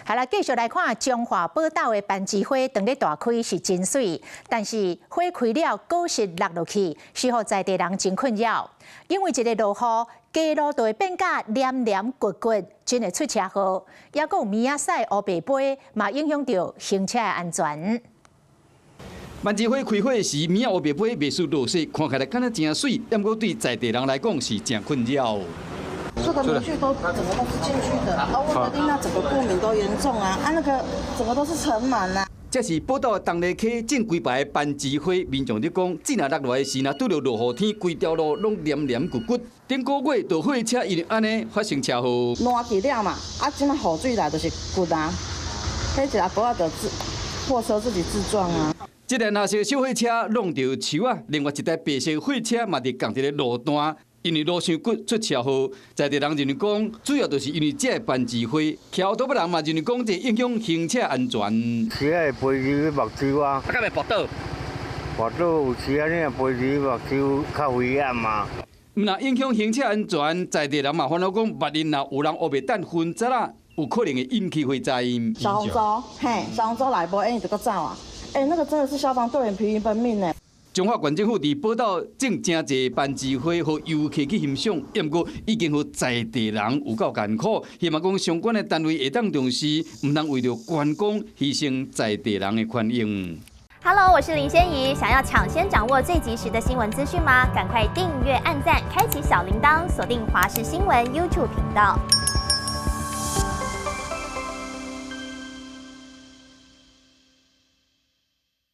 好啦，繼續來看中華寶島的番薯花，當咧大開是真水，但是花開了，果實落落去，使予在地人真困擾。因為一個落雨，街路就會變甲黏黏骨骨，真會出車禍。也有米仔屎、烏白杯，嘛影響到行車的安全。番薯花開花時，米仔烏白杯袂輸落雪，看起來敢若真水，不過對在地人來講是真困擾。這個門去都整個都是進去的，我的那整個過敏都嚴重啊！那個整個都是塵蟎啊！這是寶島東螺溪種幾排的番薯花，民眾在講，只若落來時，若拄着落雨天，規條路攏黏黏骨骨。頂個月，就火車因為安尼發生車禍。爛去了嘛，即馬雨水來就是骨啊，迄一個寶仔就貨車自己自撞啊。這輛紅色小火車弄到樹啊，另外一台白色火車嘛佇同一個路段。因為路傷骨出車禍，在地人認為講，主要就是因為這番薯花，騎多不人嘛認為講，這影響行車安全。時啊會飛入去目睭啊，敢會撲倒？撲倒有時啊，你若飛入去目睭較危險嘛。毋若影響行車安全，在地人嘛煩惱講，萬一若有人烏白等分節啊，有可能會引起火災。小紅洲，嘿，小紅洲來無？你這個走啊？那個真的是消防隊員疲於奔命呢。中華縣政府佇寶島種真濟番薯花，互遊客去欣賞，不過已經互在地人有夠艱苦。希望講相關的單位會當重視，唔通為了觀光犧牲在地人的權益。Hello， 我是林仙怡，想要搶先掌握最及時的新聞資訊嗎？趕快訂閱、按讚、開啟小鈴鐺，鎖定華視新聞 YouTube 頻道。